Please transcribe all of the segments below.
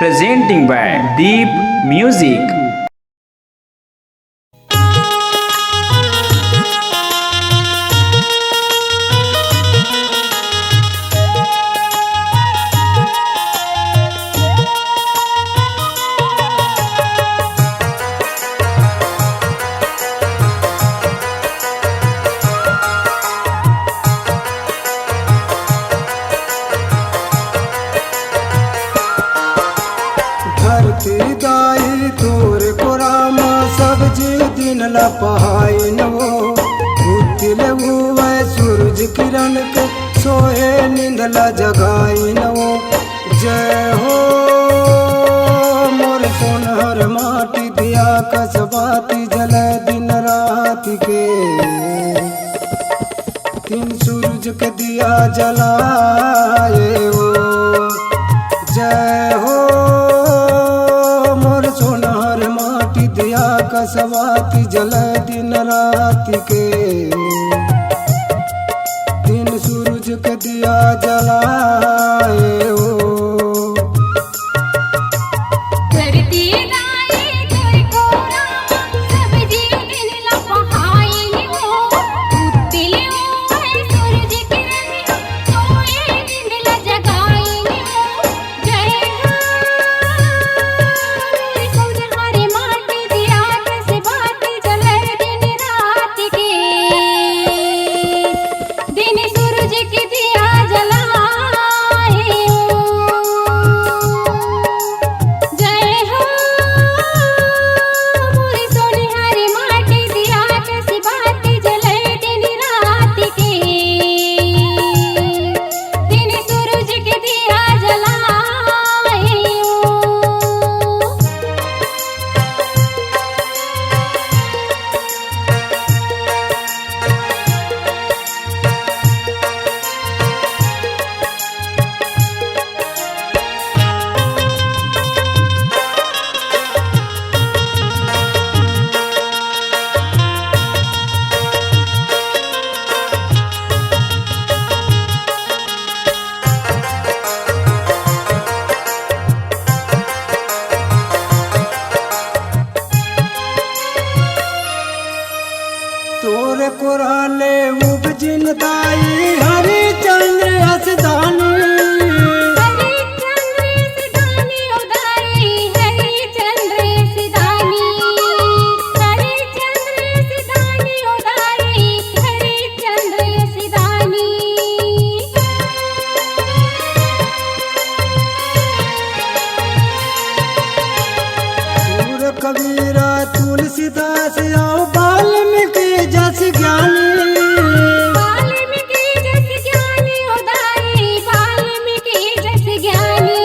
presenting by Deep Music. धरती दाई तोर कोरामा सब्जी दिन लपहाई नवो उतिले हुए सूरज किरण के सोए निंदला जगाई नवो। जय हो मोर सोनहर माटी दिया कसबाती जल दिन रात के तीन सूरज के दिया जलाए हो। जय हो सोनार माटी दिया कसवाती जल दिन रात के दिन सूरज के दिया जलाए हो। तोर कोराले उपजिन दाई हरि चंद्र हसदानी कबीरा तुलसीदास आओ वाल्मीकि जस ज्ञानी वाल्मीकि जस ज्ञानी उदारी वाल्मीकि जस ज्ञानी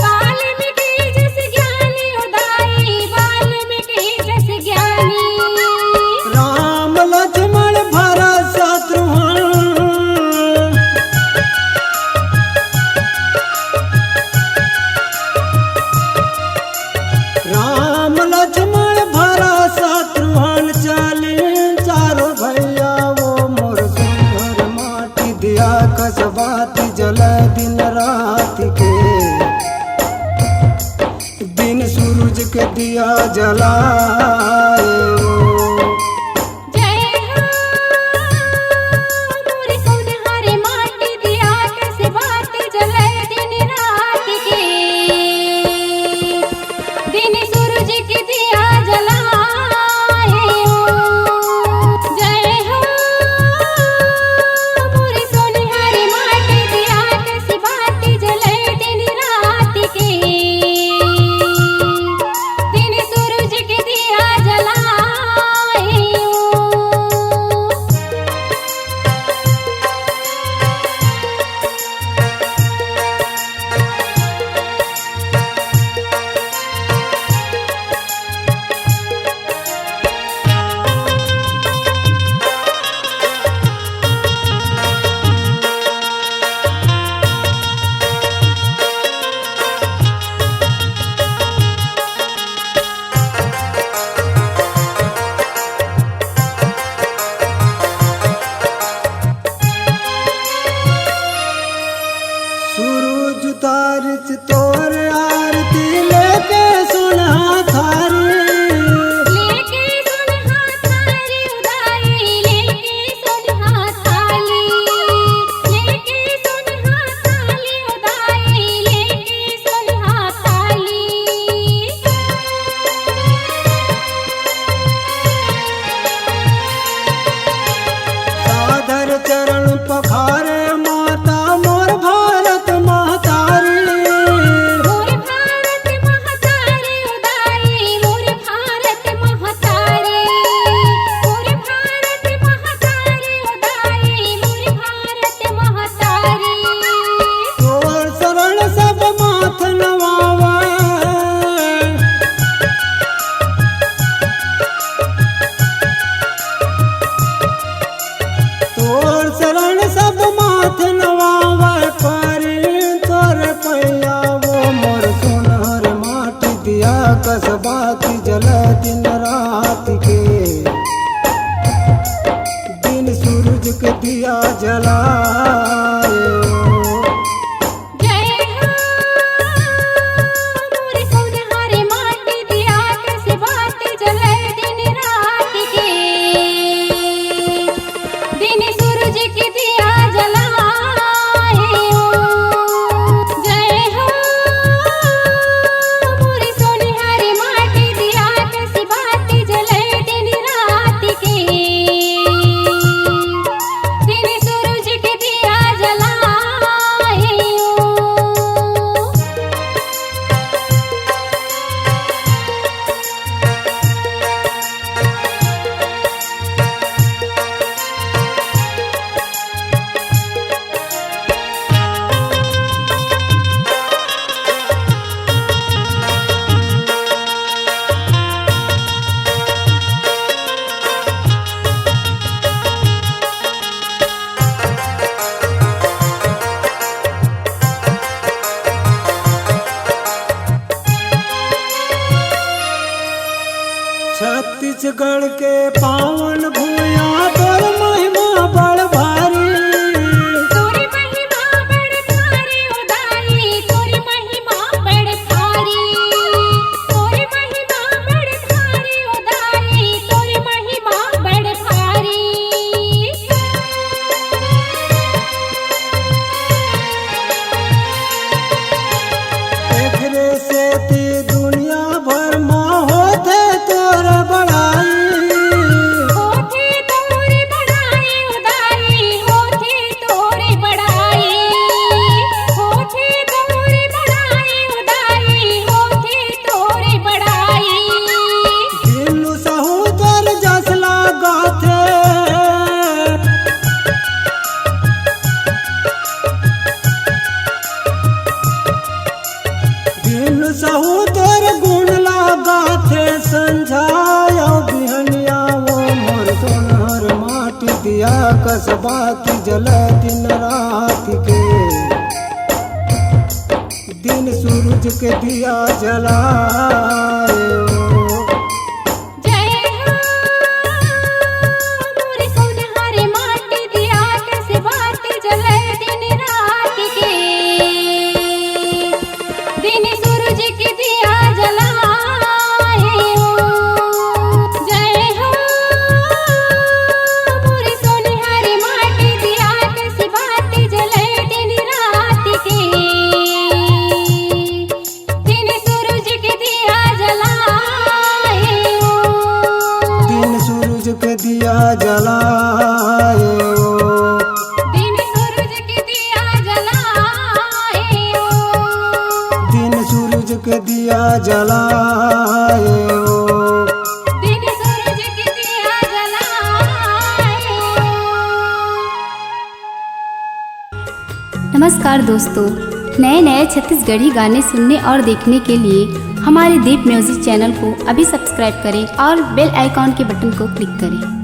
वाल्मीकि जस ज्ञानी उदारी वाल्मीकि जस ज्ञानी। राम लक्ष्मण भरत शत्रुघ्न राम लक्ष्मण भरत शत्रुघ्न चले चारों भैया वो मोर सुंदर माटी दिया कसबाती जल दिन रात के दिन सूरज के दिया जलाए हो। दिन सूरज के दिया कसबाती जले दिन रात के। दिन सूरज के दिया जलाए छत्तीसगढ़ के पावन भूया तोर महिमा बड़ भारी। तोरी महिमा बड़ भारी उदाई, तोरी महिमा बड़ भारी। तोरी महिमा बड़ भारी उदाई, तोरी महिमा बड़ भारी। एकरे से ती दुनिया भर में होते तोर बड़ाई। होती तोरी बड़ाई उदाई, होती तोरी बड़ाई। होती तोरी बड़ाई उदाई, होती तोरी बड़ाई। दिनु सहोदर जसला गाथे दिनु सहोदर गुण लगाथे संझाया बिहनिया वो मोर सोनहर माटी दिया कसबाती जले दिन रात के। दिन सूरज के दिया जलाए जय हो मोरी सोनहरी माटी दिया कसबाती जले दिन रात के। दिन सूरज के दिया जलाए जय हो मोरी सोनहरी माटी दिया कसबाती जले दिन रात के। दिन सूरज के दिया जलाए दिन सूरज के दिया जलाए दिन सूरज के दिया जलाए दिन सूरज के दिया जलाए दिन सूरज के दिया जलाए। नमस्कार दोस्तों, नए नए छत्तीसगढ़ी गाने सुनने और देखने के लिए हमारे दीप म्यूजिक चैनल को अभी सब्सक्राइब करें और बेल आइकॉन के बटन को क्लिक करें।